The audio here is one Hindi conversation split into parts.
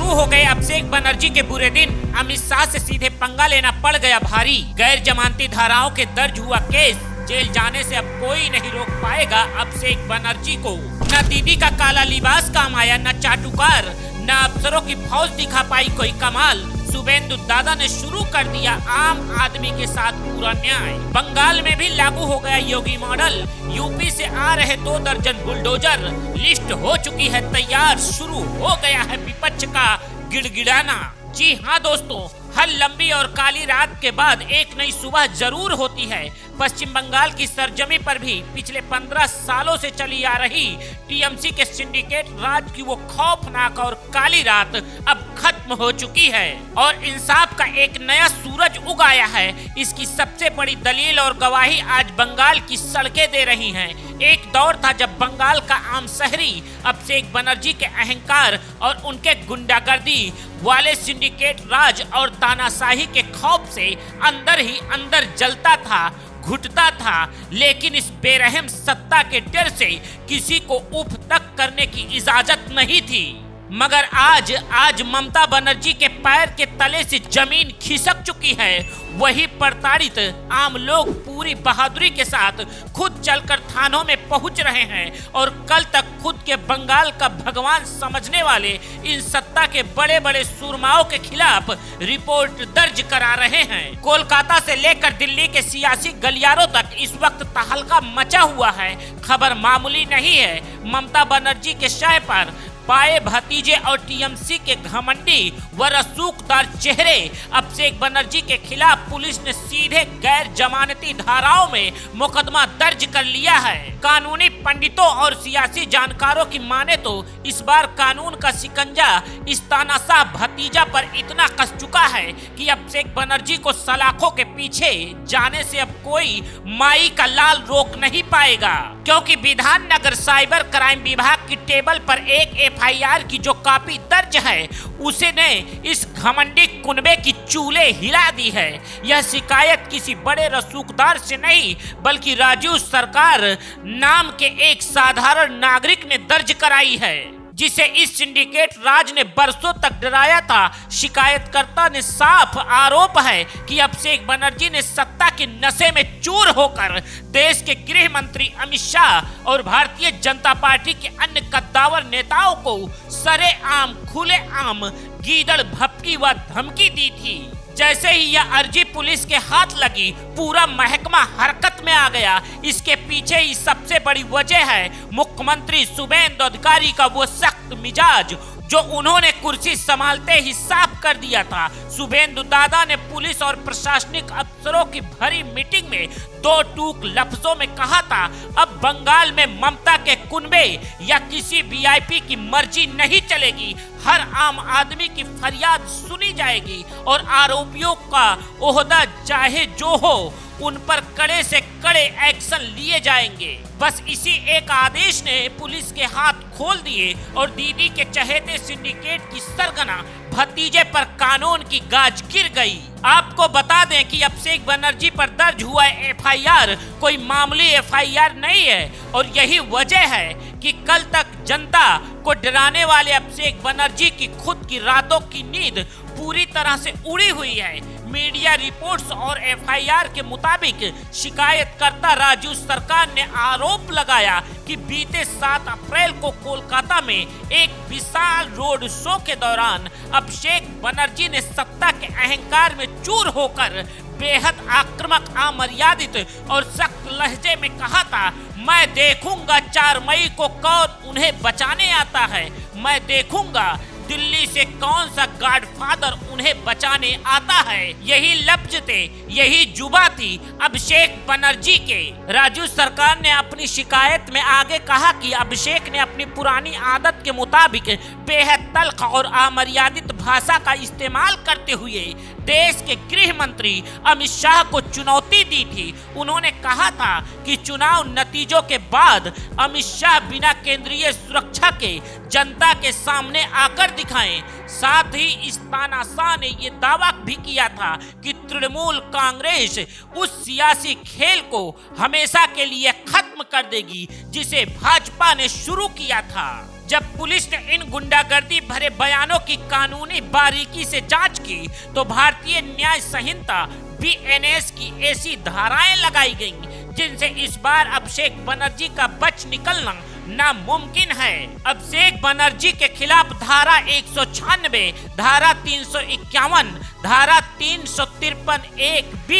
शुरू हो गए अभिषेक बनर्जी के बुरे दिन। अमित शाह से सीधे पंगा लेना पड़ गया भारी। गैर जमानती धाराओं के दर्ज हुआ केस। जेल जाने से अब कोई नहीं रोक पाएगा अभिषेक बनर्जी को। न दीदी का काला लिबास काम आया, न चाटुकार, न अफसरों की फौज दिखा पाई कोई कमाल। शुभेंदु दादा ने शुरू कर दिया आम आदमी के साथ पूरा न्याय। बंगाल में भी लागू हो गया योगी मॉडल। यूपी से आ रहे 2 दर्जन बुलडोजर। लिस्ट हो चुकी है तैयार, शुरू हो गया है विपक्ष का गिड़गिड़ाना। जी हाँ दोस्तों, हर लंबी और काली रात के बाद एक नई सुबह जरूर होती है। पश्चिम बंगाल की सरजमी पर भी पिछले 15 सालों से चली आ रही टीएमसी के सिंडिकेट राज की वो खौफनाक और काली रात अब खत्म हो चुकी है और इंसाफ का एक नया सूरज उग आया है। इसकी सबसे बड़ी दलील और गवाही आज बंगाल की सड़कें दे रही हैं। एक दौर था जब बंगाल का आम शहरी अभिषेक बनर्जी के अहंकार और उनके गुंडागर्दी वाले सिंडिकेट राज और तानाशाही के खौफ से अंदर ही अंदर जलता था, घुटता था, लेकिन इस बेरहम सत्ता के डर से किसी को उफ तक करने की इजाजत नहीं थी। मगर आज ममता बनर्जी के पैर के तले से जमीन खिसक चुकी है। वही प्रताड़ित आम लोग पूरी बहादुरी के साथ खुद चलकर थानों में पहुंच रहे हैं और कल तक खुद के बंगाल का भगवान समझने वाले इन सत्ता के बड़े बड़े सुरमाओं के खिलाफ रिपोर्ट दर्ज करा रहे हैं। कोलकाता से लेकर दिल्ली के सियासी गलियारों तक इस वक्त तहलका मचा हुआ है। खबर मामूली नहीं है। ममता बनर्जी के शय पर पाए भतीजे और टीएमसी के घमंडी व रसूखदार चेहरे अभिषेक बनर्जी के खिलाफ पुलिस ने सीधे गैर जमानती धाराओं में मुकदमा दर्ज कर लिया है। कानूनी पंडितों और सियासी जानकारों की माने तो इस बार कानून का शिकंजा इस तानाशाह भतीजा पर इतना कस चुका है कि अभिषेक बनर्जी को सलाखों के पीछे जाने से अब कोई माई का लाल रोक नहीं पाएगा, क्योंकि विधाननगर साइबर क्राइम विभाग की टेबल पर एक एफआईआर की जो कॉपी दर्ज है उसने इस घमंडी कुनबे की चूल्हे हिला दी है। यह शिकायत किसी बड़े रसूखदार से नहीं बल्कि राजू सरकार नाम के एक साधारण नागरिक ने दर्ज कराई है, जिसे इस सिंडिकेट राज ने बरसों तक डराया था। शिकायतकर्ता ने साफ आरोप है कि अभिषेक बनर्जी ने सत्ता के नशे में चूर होकर देश के गृह मंत्री अमित शाह और भारतीय जनता पार्टी के अन्य कद्दावर नेताओं को सरेआम खुलेआम गीदड़ भपकी व धमकी दी थी। जैसे ही यह अर्जी पुलिस के हाथ लगी, पूरा महकमा हरकत में आ गया। इसके पीछे ही सबसे बड़ी वजह है मुख्यमंत्री शुभेंदु अधिकारी का वो सख्त मिजाज जो उन्होंने कुर्सी संभालते ही साफ कर दिया था। शुभेंदु दादा ने पुलिस और प्रशासनिक अफसरों की भरी मीटिंग में 2 टूक लफ्जों में कहा था, अब बंगाल में ममता के कुनबे या किसी वीआईपी की मर्जी नहीं चलेगी। हर आम आदमी की फरियाद सुनी जाएगी और आरोपियों का ओहदा चाहे जो हो उन पर कड़े से कड़े एक्शन लिए जाएंगे। बस इसी एक आदेश ने पुलिस के हाथ खोल दिए और दीदी के चहेते सिंडिकेट की सरगना भतीजे पर कानून की गाज गिर गई। आपको बता दें कि अभिषेक बनर्जी पर दर्ज हुआ एफआईआर कोई मामूली एफआईआर नहीं है और यही वजह है कि कल तक जनता को डराने वाले अभिषेक बनर्जी की खुद की रातों की नींद पूरी तरह से उड़ी हुई है। मीडिया रिपोर्ट्स और एफआईआर के मुताबिक शिकायतकर्ता राजू सरकार ने आरोप लगाया कि बीते 7 अप्रैल को कोलकाता में एक विशाल रोड शो के दौरान अभिषेक बनर्जी ने सत्ता के अहंकार में चूर होकर बेहद आक्रामक, अमर्यादित और सख्त लहजे में कहा था, मैं देखूंगा 4 मई को कौन उन्हें बचाने आता है, मैं देखूंगा दिल्ली से कौन सा गॉडफादर उन्हें बचाने आता है। यही लफ्ज थे, यही जुबा थी अभिषेक बनर्जी के। राजू सरकार ने अपनी शिकायत में आगे कहा कि अभिषेक ने अपनी पुरानी आदत के मुताबिक बेहद तल्ख और अमर्यादित भाषा का इस्तेमाल करते हुए देश के गृह मंत्री अमित शाह को चुनौती दी थी। उन्होंने कहा था कि चुनाव नतीजों के बाद अमित शाह बिना केंद्रीय सुरक्षा के जनता के सामने आकर दिखाएं। साथ ही इस तानाशाह ने ये दावा भी किया था कि तृणमूल कांग्रेस उस सियासी खेल को हमेशा के लिए खत्म कर देगी जिसे भाजपा ने शुरू किया था। जब पुलिस ने इन गुंडागर्दी भरे बयानों की कानूनी बारीकी से जांच की तो भारतीय न्याय संहिता BNS की ऐसी धाराएं लगाई गईं जिनसे इस बार अभिषेक बनर्जी का बच निकलना नामुमकिन है। अभिषेक बनर्जी के खिलाफ धारा 196, धारा 351, धारा 353(1)(b)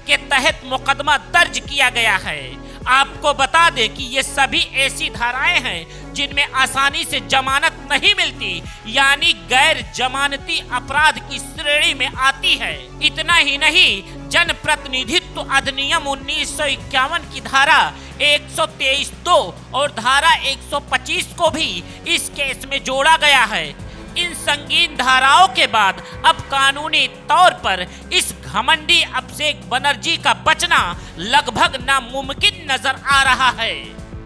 के तहत मुकदमा दर्ज किया गया है। आपको बता दें कि ये सभी ऐसी धाराएं हैं जिनमें आसानी से जमानत नहीं मिलती, यानी गैर जमानती अपराध की श्रेणी में आती है। इतना ही नहीं, जनप्रतिनिधित्व अधिनियम 1951 की धारा 123(2) और धारा 125 को भी इस केस में जोड़ा गया है। इन संगीन धाराओं के बाद अब कानूनी तौर पर इस घमंडी अभिषेक बनर्जी का बचना लगभग नामुमकिन नजर आ रहा है।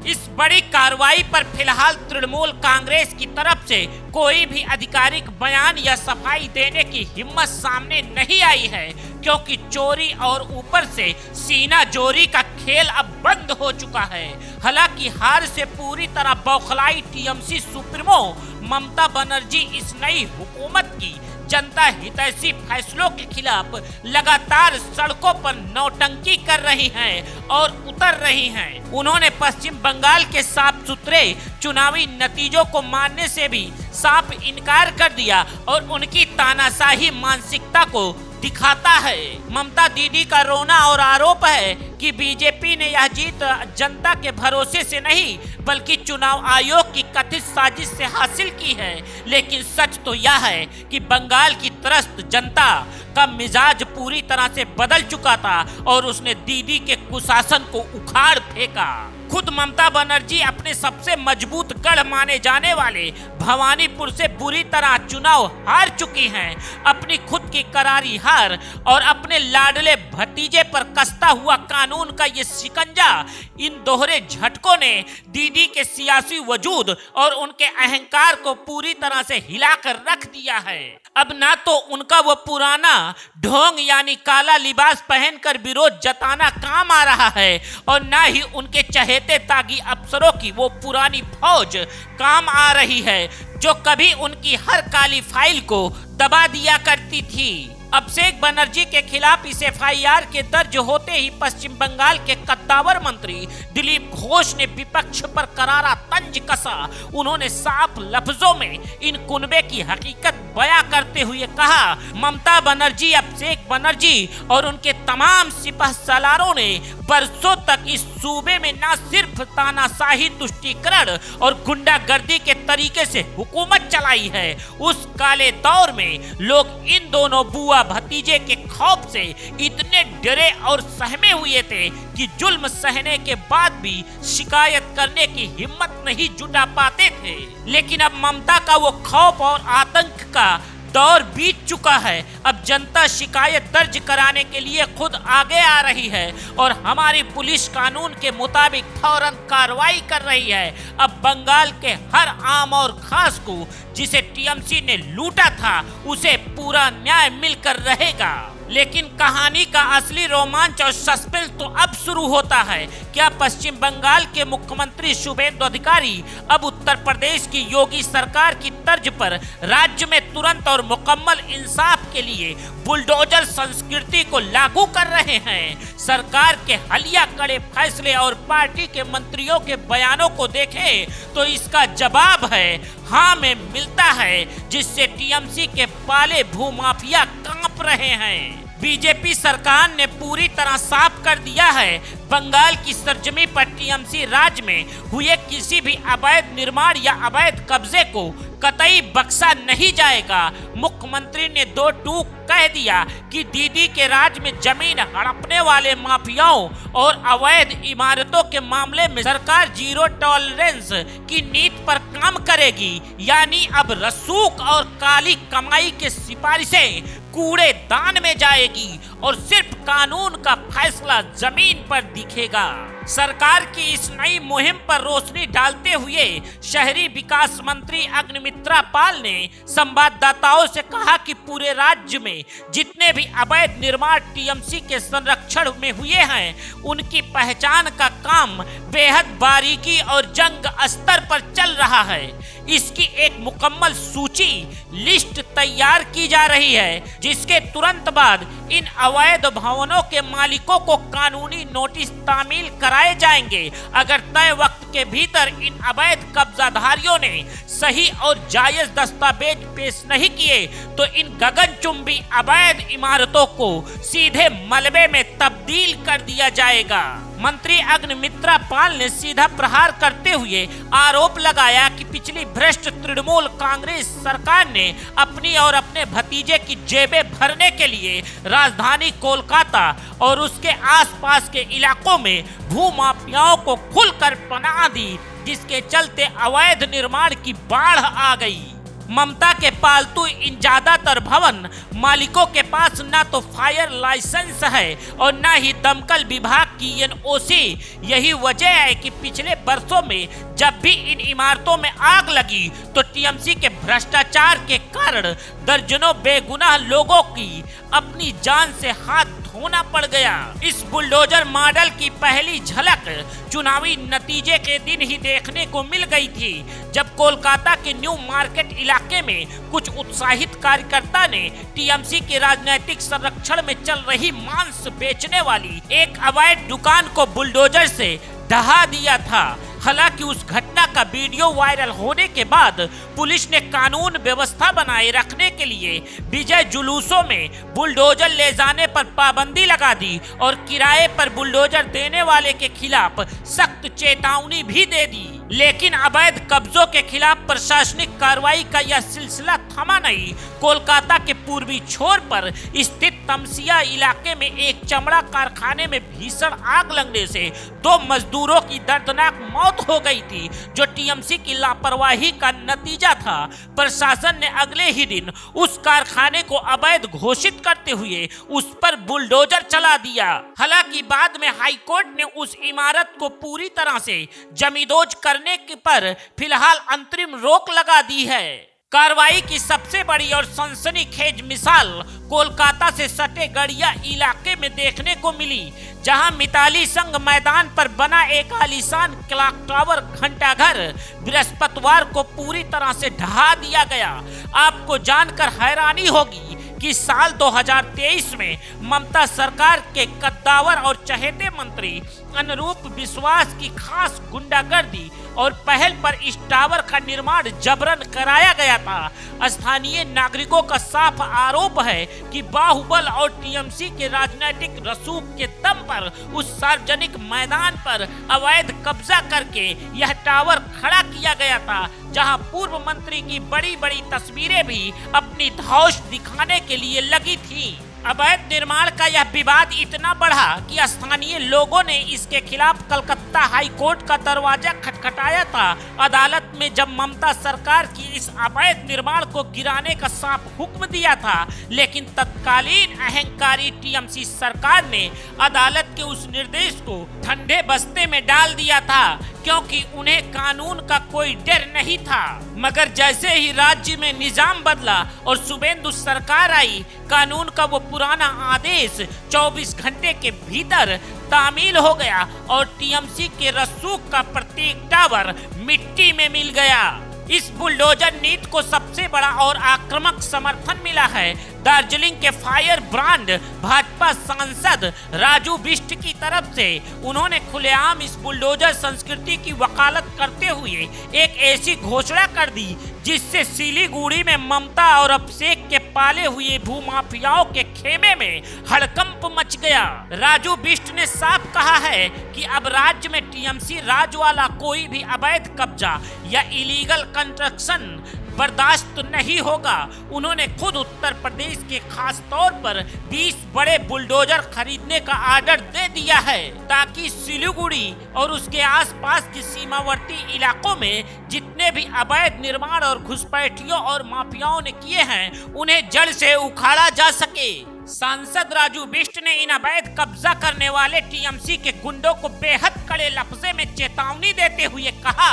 इस बड़ी कार्रवाई पर फिलहाल तृणमूल कांग्रेस की तरफ से कोई भी आधिकारिक बयान या सफाई देने की हिम्मत सामने नहीं आई है, क्योंकि चोरी और ऊपर से सीना जोरी का खेल अब बंद हो चुका है। हालांकि हार से पूरी तरह बौखलाई टीएमसी सुप्रीमो ममता बनर्जी इस नई हुकूमत की जनता हितैषी फैसलों के खिलाफ लगातार सड़कों पर नौटंकी कर रही हैं और उतर रही हैं। उन्होंने पश्चिम बंगाल के साफ सुथरे चुनावी नतीजों को मानने से भी साफ इनकार कर दिया और उनकी तानाशाही मानसिकता को दिखाता है। ममता दीदी का रोना और आरोप है कि बीजेपी ने यह जीत जनता के भरोसे से नहीं बल्कि चुनाव आयोग की कथित साजिश से हासिल की है। लेकिन सच तो यह है कि बंगाल की त्रस्त जनता का मिजाज पूरी तरह से बदल चुका था और उसने दीदी के कुशासन को उखाड़ फेंका। खुद ममता बनर्जी अपने सबसे मजबूत गढ़ माने जाने वाले भवानीपुर से बुरी तरह चुनाव हार चुकी हैं। अपनी खुद की करारी हार और अपने लाडले भतीजे पर कसता हुआ कानून का ये शिकंजा, इन दोहरे झटकों ने दीदी के सियासी वजूद और उनके अहंकार को पूरी तरह से हिलाकर रख दिया है। अब ना तो उनका वो पुराना ढोंग यानी काला लिबास पहनकर विरोध जताना काम आ रहा है और ना ही उनके चहेते तागी अफसरों की वो पुरानी फौज काम आ रही है जो कभी उनकी हर काली फाइल को दबा दिया करती थी। अभिषेक बनर्जी के खिलाफ इस FIR के दर्ज होते ही पश्चिम बंगाल के कद्दावर मंत्री दिलीप घोष ने विपक्ष पर करारा तंज कसा। उन्होंने साफ लफ्जों में इन कुनबे की हकीकत बयां करते हुए कहा, ममता बनर्जी, अभिषेक बनर्जी और उनके तमाम सिपह सलारों ने बरसों तक इस सूबे में न सिर्फ तानाशाही, तुष्टीकरण और गुंडागर्दी के तरीके से हुकूमत चलाई है। उस काले दौर में लोग इन दोनों बुआ भतीजे के खौफ से इतने डरे और सहमे हुए थे कि जुल्म सहने के बाद भी शिकायत करने की हिम्मत नहीं जुटा पाते थे। लेकिन अब ममता का वो खौफ और आतंक का दौर बीत चुका है। अब जनता शिकायत दर्ज कराने के लिए खुद आगे आ रही है और हमारी पुलिस कानून के मुताबिक फौरन कार्रवाई कर रही है। अब बंगाल के हर आम और खास को जिसे टीएमसी ने लूटा था उसे पूरा न्याय मिलकर रहेगा। लेकिन कहानी का असली रोमांच और सस्पेंस तो अब शुरू होता है। क्या पश्चिम बंगाल के मुख्यमंत्री शुभेंदु अधिकारी अब उत्तर प्रदेश की योगी सरकार की तर्ज पर राज्य में तुरंत और मुकम्मल इंसाफ के लिए बुलडोजर संस्कृति को लागू कर रहे हैं? सरकार के हालिया कड़े फैसले और पार्टी के मंत्रियों के बयानों को देखें तो इसका जवाब है हाँ में मिलता है, जिससे टीएमसी के पाले भूमाफिया कांप रहे हैं। बीजेपी सरकार ने पूरी तरह साफ कर दिया है, बंगाल की सरजमी पर टीएमसी राज में हुए किसी भी अवैध निर्माण या अवैध कब्जे को कतई बख्शा नहीं जाएगा। मुख्यमंत्री ने दो टूक कह दिया कि दीदी के राज में जमीन हड़पने वाले माफियाओं और अवैध इमारतों के मामले में सरकार जीरो टॉलरेंस की नीति पर काम करेगी। यानी अब रसूख और काली कमाई के सिफारिशें कूड़ेदान में जाएगी और सिर्फ कानून का फैसला जमीन पर दिखेगा। सरकार की इस नई मुहिम पर रोशनी डालते हुए शहरी विकास मंत्री अग्निमित्रा पाल ने संवाददाताओं से कहा कि पूरे राज्य में जितने जितने भी अवैध निर्माण टीएमसी के संरक्षण में हुए हैं, उनकी पहचान का काम बेहद बारीकी और जंग स्तर पर चल रहा है। इसकी एक मुकम्मल सूची लिस्ट तैयार की जा रही है, जिसके तुरंत बाद इन अवैध भवनों के मालिकों को कानूनी नोटिस तामील कराए जाएंगे। अगर तय वक्त के भीतर इन अवैध कब्जाधारियों ने सही और जायज दस्तावेज पेश नहीं किए तो इन गगनचुंबी अवैध इमारतों को सीधे मलबे में तब्दील कर दिया जाएगा। मंत्री अग्निमित्रा पाल ने सीधा प्रहार करते हुए आरोप लगाया कि पिछली भ्रष्ट तृणमूल कांग्रेस सरकार ने अपनी और अपने भतीजे की जेबें भरने के लिए राजधानी कोलकाता और उसके आसपास के इलाकों में भूमाफियाओं को खुलकर पनाह दी, जिसके चलते अवैध निर्माण की बाढ़ आ गई। ममता के पालतू इन ज्यादातर भवन मालिकों के पास न तो फायर लाइसेंस है और न ही दमकल विभाग की एनओसी। यही वजह है कि पिछले वर्षों में जब भी इन इमारतों में आग लगी तो टीएमसी के भ्रष्टाचार के कारण दर्जनों बेगुनाह लोगों की अपनी जान से हाथ धोना पड़ गया। इस बुलडोजर मॉडल की पहली झलक चुनावी नतीजे के दिन ही देखने को मिल गई थी, जब कोलकाता के न्यू मार्केट इलाके में कुछ उत्साहित कार्यकर्ता ने टीएमसी के राजनीतिक संरक्षण में चल रही मांस बेचने वाली एक अवैध दुकान को बुलडोजर से ढहा दिया था। हालांकि उस घटना का वीडियो वायरल होने के बाद पुलिस ने कानून व्यवस्था बनाए रखने के लिए विजय जुलूसों में बुलडोजर ले जाने पर पाबंदी लगा दी और किराए पर बुलडोजर देने वाले के खिलाफ सख्त चेतावनी भी दे दी। लेकिन अवैध कब्जों के खिलाफ प्रशासनिक कार्रवाई का यह सिलसिला थमा नहीं। कोलकाता के पूर्वी छोर पर स्थित तमसिया इलाके में एक चमड़ा कारखाने में भीषण आग लगने से 2 मजदूरों की दर्दनाक मौत हो गई थी, जो टीएमसी की लापरवाही का नतीजा था। प्रशासन ने अगले ही दिन उस कारखाने को अवैध घोषित करते हुए उस पर बुलडोजर चला दिया। हालांकि बाद में हाईकोर्ट ने उस इमारत को पूरी तरह से जमींदोज करने पर फिलहाल अंतरिम रोक लगा दी है। कार्रवाई की सबसे बड़ी और सनसनीखेज मिसाल कोलकाता से सटे गड़िया इलाके में देखने को मिली, जहां मिताली संघ मैदान पर बना एक आलीशान क्लॉक टावर घंटाघर बृहस्पतिवार को पूरी तरह से ढहा दिया गया। आपको जानकर हैरानी होगी कि साल 2023 में ममता सरकार के कद्दावर और चहेते मंत्री अनुरूप विश्वास की खास गुंडागर्दी और पहल पर इस टावर का निर्माण जबरन कराया गया था। स्थानीय नागरिकों का साफ आरोप है कि बाहुबल और टीएमसी के राजनीतिक रसूख के दम पर उस सार्वजनिक मैदान पर अवैध कब्जा करके यह टावर खड़ा किया गया था, जहां पूर्व मंत्री की बड़ी बड़ी तस्वीरें भी अपनी धौंस दिखाने के लिए लगी थी। अवैध निर्माण का यह विवाद इतना बढ़ा कि स्थानीय लोगों ने इसके खिलाफ कलकत्ता हाई कोर्ट का दरवाजा खटखटाया था। अदालत में जब ममता सरकार की इस अवैध निर्माण को गिराने का साफ हुक्म दिया था, लेकिन तत्कालीन अहंकारी टीएमसी सरकार ने अदालत के उस निर्देश को ठंडे बस्ते में डाल दिया था, क्योंकि उन्हें कानून का कोई डर नहीं था। मगर जैसे ही राज्य में निजाम बदला और शुभेंदु सरकार आई, कानून का वो पुराना आदेश 24 घंटे के भीतर तामील हो गया और टीएमसी के रसूख का प्रत्येक टावर मिट्टी में मिल गया। इस बुलडोजर नीति को सबसे बड़ा और आक्रामक समर्थन मिला है दार्जिलिंग के फायर ब्रांड भाजपा सांसद राजू बिष्ट की तरफ से। उन्होंने खुलेआम इस बुलडोजर संस्कृति की वकालत करते हुए एक ऐसी घोषणा कर दी जिससे सिलीगुड़ी में ममता और अभिषेक के पाले हुए भूमाफियाओं के खेमे में हड़कंप मच गया। राजू बिष्ट ने साफ कहा है कि अब राज्य में टीएमसी राज वाला कोई भी अवैध कब्जा या इलीगल कंस्ट्रक्शन बर्दाश्त नहीं होगा। उन्होंने खुद उत्तर प्रदेश के खास तौर पर 20 बड़े बुलडोजर खरीदने का आर्डर दे दिया है, ताकि सिलीगुड़ी और उसके आसपास के सीमावर्ती इलाकों में जितने भी अवैध निर्माण और घुसपैठियों और माफियाओं ने किए हैं, उन्हें जड़ से उखाड़ा जा सके। सांसद राजू बिष्ट ने इन अवैध कब्जा करने वाले टीएमसी के गुंडों को बेहद कड़े लफ्जे में चेतावनी देते हुए कहा,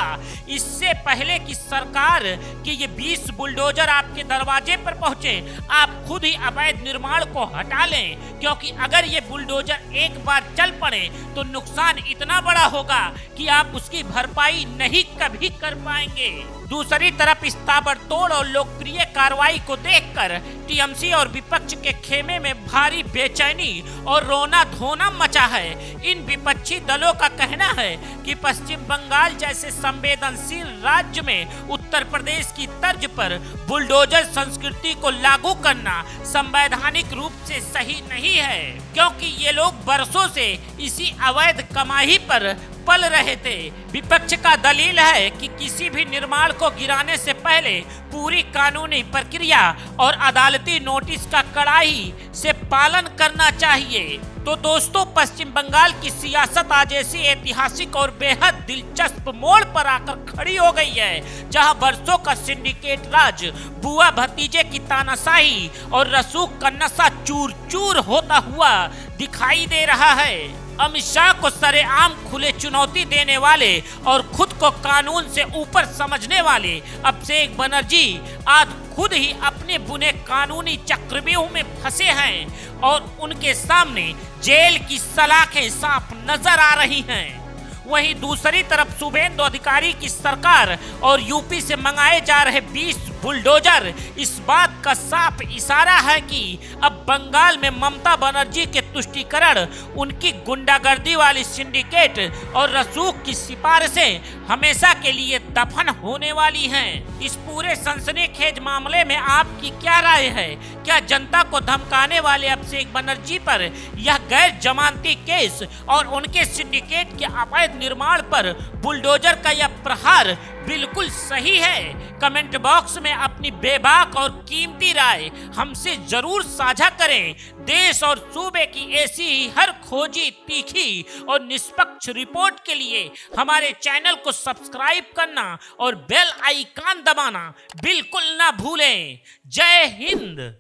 इससे पहले कि सरकार कि ये 20 बुलडोजर आपके दरवाजे पर पहुंचे, आप खुद ही अवैध निर्माण को हटा लें, क्योंकि अगर ये बुलडोजर एक बार चल पड़े तो नुकसान इतना बड़ा होगा कि आप उसकी भरपाई नहीं कभी कर पाएंगे। दूसरी तरफ इस ताबड़तोड़ और लोकप्रिय कार्रवाई को देखकर टीएमसी और विपक्ष के खेमे में भारी बेचैनी और रोना धोना मचा है। इन विपक्षी दलों का कहना है कि पश्चिम बंगाल जैसे संवेदनशील राज्य में उत्तर प्रदेश की तर्ज पर बुलडोजर संस्कृति को लागू करना संवैधानिक रूप से सही नहीं है, क्योंकि ये लोग बरसों से इसी अवैध कमाई पर पल रहे थे। विपक्ष का दलील है कि किसी भी निर्माण को गिराने से पहले पूरी कानूनी प्रक्रिया और अदालती नोटिस का कड़ाई से पालन करना चाहिए। तो दोस्तों, पश्चिम बंगाल की सियासत आज ऐसी ऐतिहासिक और बेहद दिलचस्प मोड़ पर आकर खड़ी हो गई है, जहां बरसों का सिंडिकेट राज, बुआ भतीजे की तानाशाही और रसूख का नशा चूर चूर होता हुआ दिखाई दे रहा है। अमित शाह को सरेआम खुले चुनौती देने वाले और खुद को कानून से ऊपर समझने वाले अभिषेक बनर्जी आज खुद ही अपने बुने कानूनी चक्रव्यूह में फंसे हैं और उनके सामने जेल की सलाखें साफ नजर आ रही हैं। वहीं दूसरी तरफ शुभेंदु अधिकारी की सरकार और यूपी से मंगाए जा रहे 20 बुलडोजर इस बात का साफ इशारा है कि अब बंगाल में ममता बनर्जी के तुष्टीकरण, उनकी गुंडागर्दी वाली सिंडिकेट और रसूख की सिफारिशें हमेशा के लिए दफन होने वाली हैं। इस पूरे सनसनीखेज मामले में आपकी क्या राय है? क्या जनता को धमकाने वाले अभिषेक बनर्जी पर यह गैर जमानती केस और उनके सिंडिकेट के अवैध निर्माण पर बुलडोजर का यह प्रहार बिल्कुल सही है? कमेंट बॉक्स में अपनी बेबाक और कीमती राय हमसे जरूर साझा करें। देश और सूबे की ऐसी ही हर खोजी, तीखी और निष्पक्ष रिपोर्ट के लिए हमारे चैनल को सब्सक्राइब करना और बेल आइकन दबाना बिल्कुल ना भूलें। जय हिंद।